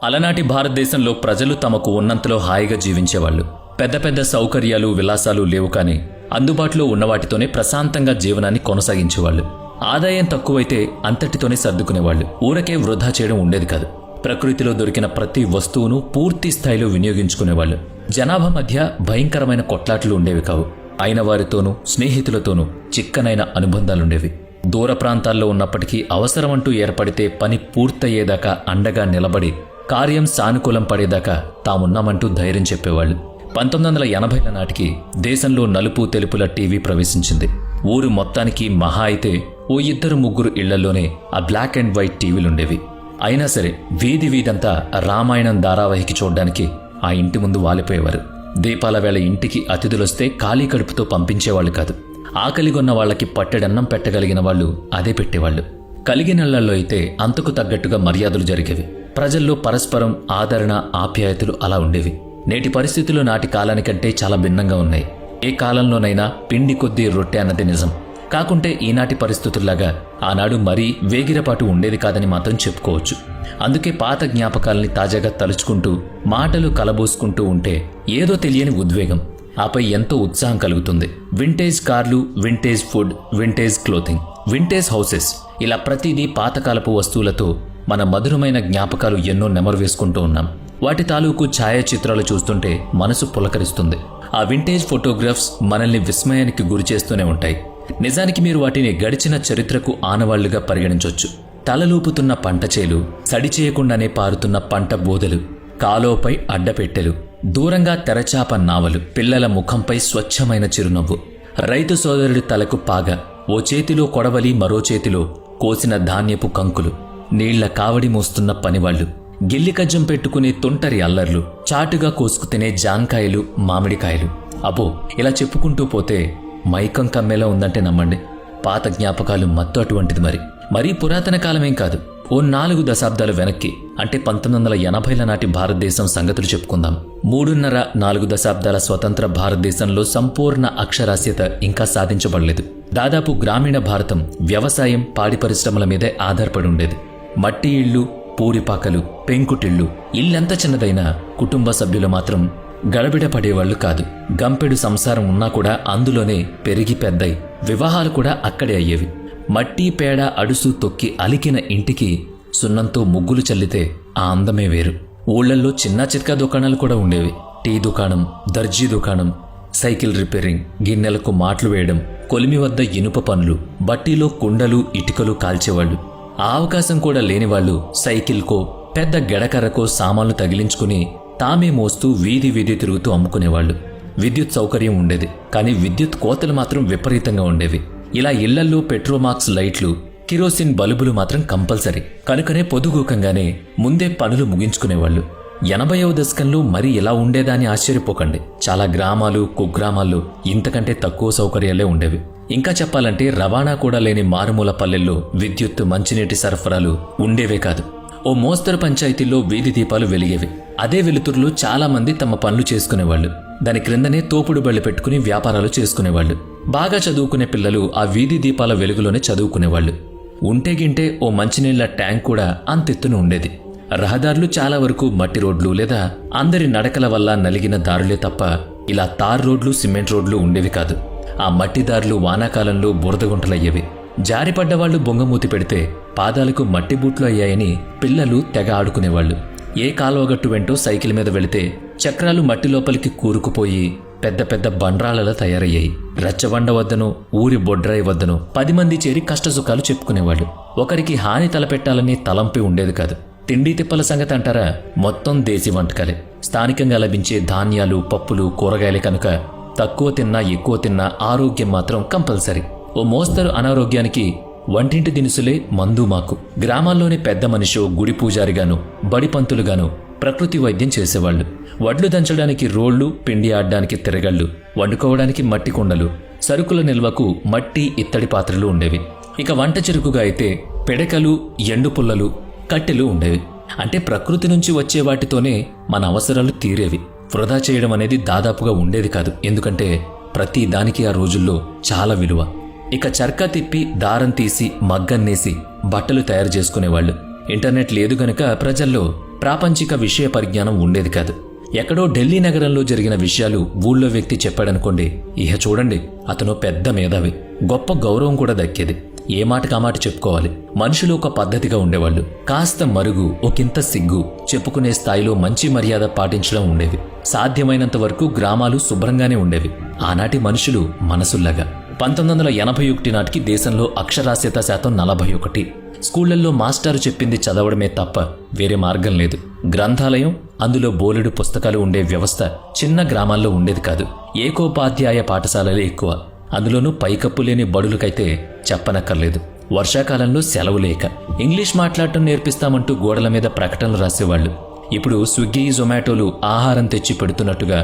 అలనాటి భారతదేశంలో ప్రజలు తమకు ఉన్నంతలో హాయిగా జీవించేవాళ్లు. పెద్ద పెద్ద సౌకర్యాలు విలాసాలు లేవు, కానీ అందుబాటులో ఉన్నవాటితోనే ప్రశాంతంగా జీవనాన్ని కొనసాగించేవాళ్లు. ఆదాయం తక్కువైతే అంతటితోనే సర్దుకునేవాళ్లు. ఊరకే వృధా చేయడం ఉండేది కాదు. ప్రకృతిలో దొరికిన ప్రతి వస్తువును పూర్తి స్థాయిలో వినియోగించుకునేవాళ్లు. జనాభా మధ్య భయంకరమైన కొట్లాట్లు ఉండేవి కావు. అయిన వారితోనూ స్నేహితులతోనూ చిక్కనైన అనుబంధాలుండేవి. దూర ప్రాంతాల్లో ఉన్నప్పటికీ అవసరమంటూ ఏర్పడితే పని పూర్తయ్యేదాకా అండగా నిలబడి కార్యం సానుకూలం పడేదాకా తామున్నామంటూ ధైర్యం చెప్పేవాళ్లు. 1980ల నాటికి దేశంలో నలుపు తెలుపుల టీవీ ప్రవేశించింది. ఊరు మొత్తానికి మహా అయితే ఓ 2-3 ఇళ్లలోనే ఆ బ్లాక్ అండ్ వైట్ టీవీలుండేవి. అయినా సరే వీధి వీధంతా రామాయణం ధారావాహిక చూడ్డానికి ఆ ఇంటి ముందు వాలిపోయేవారు. దీపాల వేళ ఇంటికి అతిథులొస్తే ఖాళీ కడుపుతో పంపించేవాళ్లు కాదు. ఆకలిగొన్న వాళ్లకి పట్టెడన్నం పెట్టగలిగిన వాళ్లు అదే పెట్టేవాళ్లు. కలిగినళ్లలో అయితే అంతకు తగ్గట్టుగా మర్యాదలు జరిగేవి. ప్రజల్లో పరస్పరం ఆదరణ ఆప్యాయతలు అలా ఉండేవి. నేటి పరిస్థితులు నాటి కాలానికంటే చాలా భిన్నంగా ఉన్నాయి. ఏ కాలంలోనైనా పిండి కొద్దీ రొట్టె అన్నది నిజం. కాకుంటే ఈనాటి పరిస్థితుల్లాగా ఆనాడు మరీ వేగిరపాటు ఉండేది కాదని మాత్రం చెప్పుకోవచ్చు. అందుకే పాత జ్ఞాపకాల్ని తాజాగా తలుచుకుంటూ మాటలు కలబోసుకుంటూ ఉంటే ఏదో తెలియని ఉద్వేగం, ఆపై ఎంతో ఉత్సాహం కలుగుతుంది. వింటేజ్ కార్లు, vintage food, vintage clothing, vintage houses, ఇలా ప్రతిదీ పాతకాలపు వస్తువులతో మన మధురమైన జ్ఞాపకాలు ఎన్నో నెమరు వేసుకుంటూ ఉన్నాం. వాటి తాలూకు ఛాయాచిత్రాలు చూస్తుంటే మనసు పులకరిస్తుంది. ఆ వింటేజ్ ఫోటోగ్రాఫ్స్ మనల్ని విస్మయానికి గురిచేస్తూనే ఉంటాయి. నిజానికి మీరు వాటిని గడిచిన చరిత్రకు ఆనవాళ్లుగా పరిగణించొచ్చు. తలలూపుతున్న పంట చేలు, సడిచేయకుండానే పారుతున్న పంట బోదెలు, కాలోపై అడ్డపెట్టెలు, దూరంగా తెరచాప నావలు, పిల్లల ముఖంపై స్వచ్ఛమైన చిరునవ్వు, రైతు సోదరుడి తలకు పాగ, ఓ చేతిలో కొడవలి మరో చేతిలో కోసిన ధాన్యపు కంకులు, నీళ్ల కావడి మోస్తున్న పనివాళ్లు, గిల్లికజ్జం పెట్టుకునే తొంటరి అల్లర్లు, చాటుగా కోసుకు తినే జాంకాయలు, మామిడికాయలు. అబ్బో, ఇలా చెప్పుకుంటూ పోతే మైకం కమ్మేలా ఉందంటే నమ్మండి. పాత జ్ఞాపకాలు మత్తు అటువంటిది. మరీ పురాతన కాలమేం కాదు. ఓ 4 దశాబ్దాలు వెనక్కి, అంటే 1980ల నాటి భారతదేశం సంగతులు చెప్పుకుందాం. 3.5-4 దశాబ్దాల స్వతంత్ర భారతదేశంలో సంపూర్ణ అక్షరాస్యత ఇంకా సాధించబడలేదు. దాదాపు గ్రామీణ భారతం వ్యవసాయం, పాడి పరిశ్రమల మీదే ఆధారపడి ఉండేది. మట్టి ఇళ్లు, పూరిపాకలు, పెంకుటిళ్లు, ఇల్లెంత చిన్నదైనా కుటుంబ సభ్యులు మాత్రం గడబిడ పడేవాళ్లు కాదు. గంపెడు సంసారం ఉన్నా కూడా అందులోనే పెరిగి పెద్దయి వివాహాలు కూడా అక్కడే అయ్యేవి. మట్టి పేడ అడుసు తొక్కి అలికిన ఇంటికి సున్నంతో ముగ్గులు చల్లితే ఆ అందమే వేరు. ఊళ్లల్లో చిన్న చిత్కా దుకాణాలు కూడా ఉండేవి. టీ దుకాణం, దర్జీ దుకాణం, సైకిల్ రిపేరింగ్, గిన్నెలకు మాట్లు వేయడం, కొలిమి వద్ద ఇనుప పనులు, బట్టీలో కుండలు ఇటుకలు కాల్చేవాళ్లు. ఆ అవకాశం కూడా లేనివాళ్లు సైకిల్కో పెద్ద గెడకర్రకో సామాన్లు తగిలించుకుని తామే మోస్తూ వీధి వీధి తిరుగుతూ అమ్ముకునేవాళ్లు. విద్యుత్ సౌకర్యం ఉండేది, కానీ విద్యుత్ కోతలు మాత్రం విపరీతంగా ఉండేవి. ఇలా ఇళ్లల్లో పెట్రోమాక్స్ లైట్లు, కిరోసిన్ బల్బులు మాత్రం కంపల్సరీ. కనుకనే పొదుగూకంగానే ముందే పనులు ముగించుకునేవాళ్లు. 80వ దశకంలో మరి ఇలా ఉండేదా అని ఆశ్చర్యపోకండి. చాలా గ్రామాలు, కుగ్రామాల్లో ఇంతకంటే తక్కువ సౌకర్యాలే ఉండేవి. ఇంకా చెప్పాలంటే రవాణా కూడా లేని మారుమూల పల్లెల్లో విద్యుత్, మంచినీటి సరఫరాలు ఉండేవే కాదు. ఓ మోస్తరు పంచాయతీల్లో వీధి దీపాలు వెలిగేవి. అదే వెలుతురులో చాలా మంది తమ పనులు చేసుకునేవాళ్లు. దాని క్రిందనే తోపుడు బళ్ళు పెట్టుకుని వ్యాపారాలు చేసుకునేవాళ్లు. బాగా చదువుకునే పిల్లలు ఆ వీధి దీపాల వెలుగులోనే చదువుకునేవాళ్లు. ఉంటేగింటే ఓ మంచినీళ్ల ట్యాంక్ కూడా అంతెత్తున ఉండేది. రహదారులు చాలా వరకు మట్టి రోడ్లు లేదా అందరి నడకల వల్ల నలిగిన దారులే తప్ప ఇలా తార్ రోడ్లు, సిమెంట్ రోడ్లు ఉండేవి కాదు. ఆ మట్టి దారులు వానాకాలంలో బురదగుంటలయ్యేవి. జారిపడ్డవాళ్లు బొంగమూతి పెడితే పాదాలకు మట్టి బూట్లు అయ్యాయని పిల్లలు తెగ ఆడుకునేవాళ్లు. ఏ కాలువగట్టు వెంటో సైకిల్ మీద వెళితే చక్రాలు మట్టి లోపలికి కూరుకుపోయి పెద్ద పెద్ద బండ్రాళ్లలా తయారయ్యాయి. రచ్చబండ వద్దనో ఊరి బొడ్రాయి వద్దనో 10 మంది చేరి కష్టసుఖాలు చెప్పుకునేవాళ్లు. ఒకరికి హాని తలపెట్టాలని తలంపి ఉండేది కాదు. తిండి తిప్పల సంగతి అంటారా, మొత్తం దేశీ వంటకాలే. స్థానికంగా లభించే ధాన్యాలు, పప్పులు, కూరగాయలే కనుక తక్కువ తిన్నా ఎక్కువ తిన్నా ఆరోగ్యం మాత్రం కంపల్సరీ. ఓ మోస్తరు అనారోగ్యానికి వంటింటి దినుసులే మందు మాకు. గ్రామాల్లోని పెద్ద మనిషో, గుడి పూజారిగాను, బడిపంతులుగాను ప్రకృతి వైద్యం చేసేవాళ్లు. వడ్లు దంచడానికి రోళ్లు, పిండి ఆడ్డానికి తిరగళ్లు, వండుకోవడానికి మట్టి కుండలు, సరుకుల నిల్వకు మట్టి, ఇత్తడి పాత్రలు ఉండేవి. ఇక వంట చెరుకుగా అయితే పిడకలు, ఎండు పుల్లలు, కట్టెలు ఉండేవి. అంటే ప్రకృతి నుంచి వచ్చే వాటితోనే మన అవసరాలు తీరేవి. వృధా చేయడం అనేది దాదాపుగా ఉండేది కాదు. ఎందుకంటే ప్రతి దానికి ఆ రోజుల్లో చాలా విలువ. ఇక చర్కా తిప్పి దారం తీసి మగ్గన్నేసి బట్టలు తయారు చేసుకునేవాళ్లు. ఇంటర్నెట్ లేదు గనుక ప్రజల్లో ప్రాపంచిక విషయ పరిజ్ఞానం ఉండేది కాదు. ఎక్కడో ఢిల్లీ నగరంలో జరిగిన విషయాలు ఊళ్ళో వ్యక్తి చెప్పాడనుకోండి, ఇహ చూడండి అతను పెద్ద మేధావి, గొప్ప గౌరవం కూడా దక్కేది. ఏ మాటకు ఆ మాట చెప్పుకోవాలి. మనుషులు ఒక పద్ధతిగా ఉండేవాళ్లు. కాస్త మరుగు, ఒకంత సిగ్గు, చెప్పుకునే స్థాయిలో మంచి మర్యాద పాటించడం ఉండేవి. సాధ్యమైనంత వరకు గ్రామాలు శుభ్రంగానే ఉండేవి. ఆనాటి మనుషులు మనసుల్లాగా. 1981 నాటికి దేశంలో అక్షరాస్యత శాతం 41. స్కూళ్లల్లో మాస్టారు చెప్పింది చదవడమే తప్ప వేరే మార్గం లేదు. గ్రంథాలయం, అందులో బోలెడు పుస్తకాలు ఉండే వ్యవస్థ చిన్న గ్రామాల్లో ఉండేది కాదు. ఏకోపాధ్యాయ పాఠశాలలే ఎక్కువ. అందులోనూ పైకప్పు లేని బడులకైతే చెప్పనక్కర్లేదు. వర్షాకాలంలో సెలవు లేక ఇంగ్లీష్ మాట్లాడటం నేర్పిస్తామంటూ గోడల మీద ప్రకటనలు రాసేవాళ్లు. ఇప్పుడు స్విగ్గీ, జొమాటోలు ఆహారం తెచ్చి పెడుతున్నట్టుగా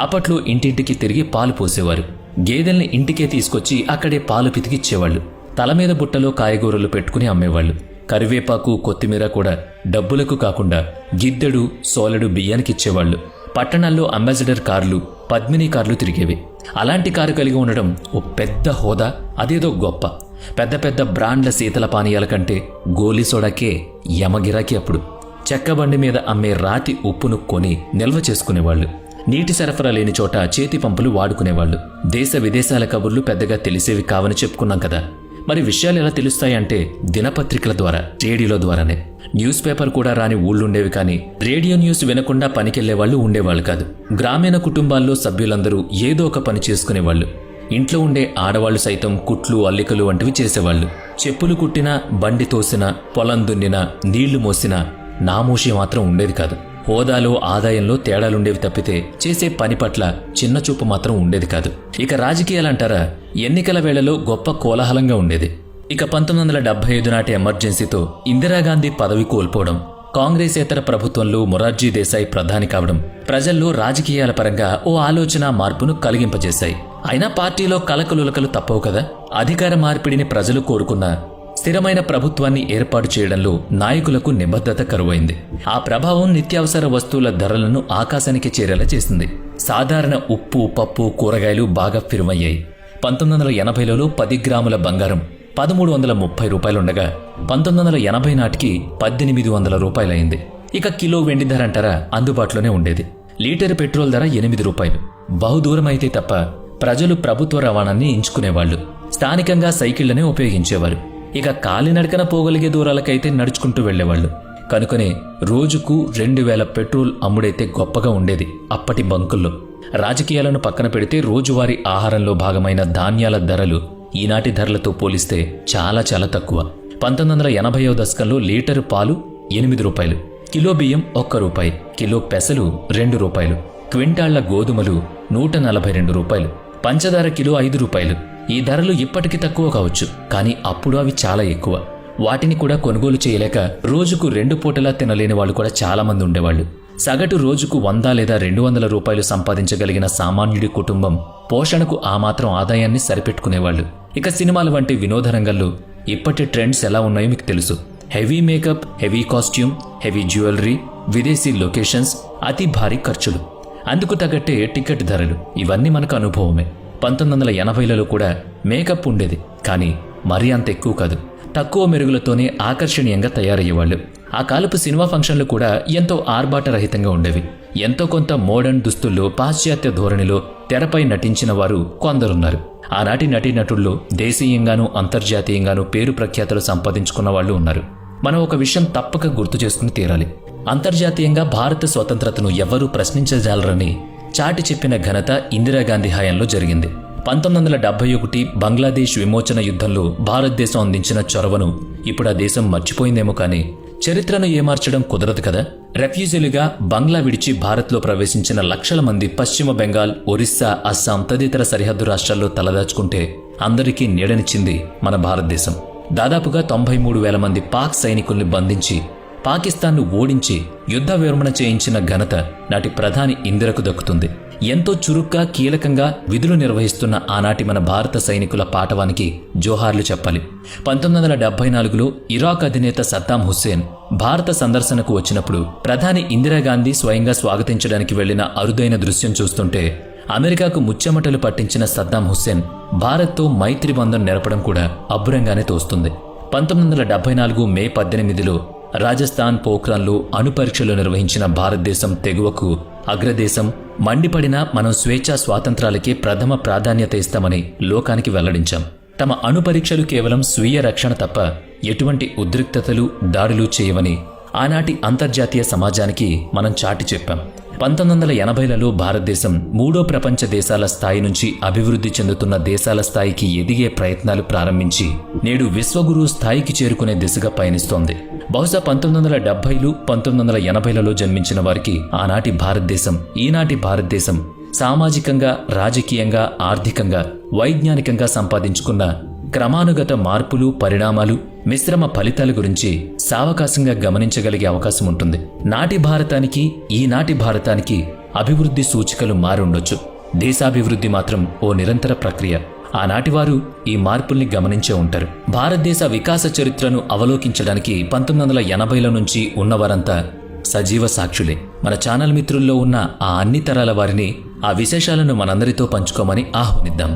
అప్పట్లో ఇంటింటికి తిరిగి పాలు పోసేవారు. గేదెల్ని ఇంటికే తీసుకొచ్చి అక్కడే పాలు పితికిచ్చేవాళ్లు. తల మీద బుట్టలో కాయగూరలు పెట్టుకుని అమ్మేవాళ్లు. కరివేపాకు, కొత్తిమీర కూడా డబ్బులకు కాకుండా గిద్దెడు, సోలెడు బియ్యానికిచ్చేవాళ్లు. పట్టణాల్లో అంబాసిడర్ కార్లు, పద్మిని కార్లు తిరిగేవి. అలాంటి కారు కలిగి ఉండడం ఓ పెద్ద హోదా, అదేదో గొప్ప. పెద్ద పెద్ద బ్రాండ్ల శీతల పానీయాల కంటే గోలీ సోడాకే యమగిరాకి. అప్పుడు చెక్కబండి మీద అమ్మే రాతి ఉప్పును కొని నిల్వ చేసుకునేవాళ్లు. నీటి సరఫరా లేని చోట చేతి పంపులు వాడుకునేవాళ్లు. దేశ విదేశాల కబుర్లు పెద్దగా తెలిసేవి కావని చెప్పుకున్నాం కదా. మరి విషయాలు ఎలా తెలుస్తాయంటే దినపత్రికల ద్వారా, రేడియోల ద్వారానే. న్యూస్ పేపర్ కూడా రాని ఊళ్ళుండేవి, కానీ రేడియో న్యూస్ వినకుండా పనికెళ్లేవాళ్లు ఉండేవాళ్లు కాదు. గ్రామీణ కుటుంబాల్లో సభ్యులందరూ ఏదో ఒక పని చేసుకునేవాళ్లు. ఇంట్లో ఉండే ఆడవాళ్లు సైతం కుట్లు, అల్లికలు వంటివి చేసేవాళ్లు. చెప్పులు కుట్టినా, బండి తోసినా, పొలం దున్నినా, నీళ్లు మోసినా నామోషి మాత్రం ఉండేది కాదు. హోదాలో, ఆదాయంలో తేడాలుండేవి తప్పితే చేసే పని పట్ల చిన్నచూపు మాత్రం ఉండేది కాదు. ఇక రాజకీయాలంటారా, ఎన్నికల వేళలో గొప్ప కోలాహలంగా ఉండేది. ఇక 1975 నాటి ఎమర్జెన్సీతో ఇందిరాగాంధీ పదవి కోల్పోవడం, కాంగ్రెసేతర ప్రభుత్వంలో మొరార్జీ దేశాయ్ ప్రధాని కావడం ప్రజల్లో రాజకీయాల పరంగా ఓ ఆలోచన మార్పును కలిగింపజేశాయి. అయినా పార్టీలో కలకలులకలు తప్పవు కదా. అధికార మార్పిడిని ప్రజలు కోరుకున్న స్థిరమైన ప్రభుత్వాన్ని ఏర్పాటు చేయడంలో నాయకులకు నిబద్ధత కరువైంది. ఆ ప్రభావం నిత్యావసర వస్తువుల ధరలను ఆకాశానికి చేరేలా చేసింది. సాధారణ ఉప్పు, పప్పు, కూరగాయలు బాగా ఫిరుమయ్యాయి. 1980లలో 10 గ్రాముల బంగారం 1330 రూపాయలుండగా 1980 నాటికి 1800 రూపాయలైంది. ఇక కిలో వెండి ధర అంటారా, అందుబాటులోనే ఉండేది. లీటర్ పెట్రోల్ ధర 8 రూపాయలు. బహుదూరం అయితే తప్ప ప్రజలు ప్రభుత్వ రవాణాన్ని ఎంచుకునేవాళ్లు. స్థానికంగా సైకిళ్లనే ఉపయోగించేవారు. ఇక కాలినడకన పోగలిగే దూరాలకైతే నడుచుకుంటూ వెళ్లేవాళ్లు. కనుకనే రోజుకు 2000 పెట్రోల్ అమ్ముడైతే గొప్పగా ఉండేది అప్పటి బంకుల్లో. రాజకీయాలను పక్కన పెడితే రోజువారీ ఆహారంలో భాగమైన ధాన్యాల ధరలు ఈనాటి ధరలతో పోలిస్తే చాలా చాలా తక్కువ. 1980వ దశకంలో లీటరు పాలు 8 రూపాయలు, కిలో బియ్యం 1 రూపాయి, కిలో పెసలు 2 రూపాయలు, క్వింటాళ్ల గోధుమలు 142 రూపాయలు, పంచదార కిలో 5 రూపాయలు. ఈ ధరలు ఇప్పటికీ తక్కువ కావచ్చు, కానీ అప్పుడు అవి చాలా ఎక్కువ. వాటిని కూడా కొనుగోలు చేయలేక రోజుకు 2 పూటలా తినలేని వాళ్ళు కూడా చాలా మంది ఉండేవాళ్లు. సగటు రోజుకు 100 లేదా 200 రూపాయలు సంపాదించగలిగిన సామాన్యుడి కుటుంబం పోషణకు ఆ మాత్రం ఆదాయాన్ని సరిపెట్టుకునేవాళ్లు. ఇక సినిమాల వంటి వినోద రంగంలో ఇప్పటి ట్రెండ్స్ ఎలా ఉన్నాయో మీకు తెలుసు. Heavy makeup, heavy costume, heavy jewellery, విదేశీ లొకేషన్స్, అతి భారీ ఖర్చులు, అందుకు తగ్గట్టే టికెట్ ధరలు, ఇవన్నీ మనకు అనుభవమే. 1980లలో కూడా మేకప్ ఉండేది, కానీ మరీ అంత ఎక్కువ కాదు. తక్కువ మెరుగులతోనే ఆకర్షణీయంగా తయారయ్యేవాళ్లు. ఆ కాలపు సినిమా ఫంక్షన్లు కూడా ఎంతో ఆర్భాటరహితంగా ఉండేవి. ఎంతో కొంత మోడర్న్ దుస్తుల్లో, పాశ్చాత్య ధోరణిలో తెరపై నటించిన వారు కొందరున్నారు. ఆనాటి నటీనటుల్లో దేశీయంగానూ అంతర్జాతీయంగానూ పేరు ప్రఖ్యాతలు సంపాదించుకున్న వాళ్ళు ఉన్నారు. మనం ఒక విషయం తప్పక గుర్తు చేసుకుని తీరాలి. అంతర్జాతీయంగా భారత స్వతంత్రతను ఎవ్వరూ ప్రశ్నించజాలరని చాటి చెప్పిన ఘనత ఇందిరాగాంధీ హయాంలో జరిగింది. 1971 బంగ్లాదేశ్ విమోచన యుద్ధంలో భారతదేశం అందించిన చొరవను ఇప్పుడు ఆ దేశం మర్చిపోయిందేమో, కానీ చరిత్రను ఏమార్చడం కుదరదు కదా. రెఫ్యూజీలుగా బంగ్లా విడిచి భారత్లో ప్రవేశించిన లక్షల మంది పశ్చిమ బెంగాల్, ఒరిస్సా, అస్సాం తదితర సరిహద్దు రాష్ట్రాల్లో తలదాచుకుంటే అందరికీ నీడనిచ్చింది మన భారతదేశం. దాదాపుగా 93,000 మంది పాక్ సైనికుల్ని బంధించి పాకిస్తాన్ను ఓడించి యుద్ధ విరమణ చేయించిన ఘనత నాటి ప్రధాని ఇందిరకు దక్కుతుంది. ఎంతో చురుగ్గా, కీలకంగా విధులు నిర్వహిస్తున్న ఆనాటి మన భారత సైనికుల పాటవానికి జోహార్లు చెప్పాలి. 1974లో ఇరాక్ అధినేత సద్దాం హుస్సేన్ భారత సందర్శనకు వచ్చినప్పుడు ప్రధాని ఇందిరాగాంధీ స్వయంగా స్వాగతించడానికి వెళ్లిన అరుదైన దృశ్యం చూస్తుంటే అమెరికాకు ముచ్చెమటలు పట్టించిన సద్దాం హుస్సేన్ భారత్తో మైత్రి బంధం నెరపడం కూడా అబ్బురంగానే తోస్తుంది. 1974 మే 18లో రాజస్థాన్ పోఖ్రాన్లో అణుపరీక్షలు నిర్వహించిన భారతదేశం తెగువకు అగ్రదేశం, మండిపడిన మనం స్వేచ్ఛా స్వాతంత్రాలకే ప్రథమ ప్రాధాన్యత ఇస్తామని లోకానికి వెల్లడించాం. తమ అణుపరీక్షలు కేవలం స్వీయ రక్షణ తప్ప ఎటువంటి ఉద్రిక్తతలు, దాడులు చేయవని ఆనాటి అంతర్జాతీయ సమాజానికి మనం చాటి చెప్పాం. 1980లలో భారతదేశం మూడో ప్రపంచ దేశాల స్థాయి నుంచి అభివృద్ధి చెందుతున్న దేశాల స్థాయికి ఎదిగే ప్రయత్నాలు ప్రారంభించి నేడు విశ్వగురు స్థాయికి చేరుకునే దిశగా పయనిస్తోంది. బహుశా 1970లు, 1980లలో జన్మించిన వారికి ఆనాటి భారతదేశం, ఈనాటి భారతదేశం సామాజికంగా, రాజకీయంగా, ఆర్థికంగా, వైజ్ఞానికంగా సంపాదించుకున్న క్రమానుగత మార్పులు, పరిణామాలు, మిశ్రమ ఫలితాల గురించి సావకాశంగా గమనించగలిగే అవకాశం ఉంటుంది. నాటి భారతానికి, ఈనాటి భారతానికి అభివృద్ధి సూచికలు మారుండొచ్చు. దేశాభివృద్ధి మాత్రం ఓ నిరంతర ప్రక్రియ. ఆనాటి వారు ఈ మార్పుల్ని గమనించే ఉంటారు. భారతదేశ వికాస చరిత్రను అవలోకించడానికి 1980ల నుంచి ఉన్నవారంతా సజీవ సాక్షులే. మన ఛానల్ మిత్రుల్లో ఉన్న ఆ అన్ని తరాల వారిని, ఆ విశేషాలను మనందరితో పంచుకోమని ఆహ్వానిద్దాం.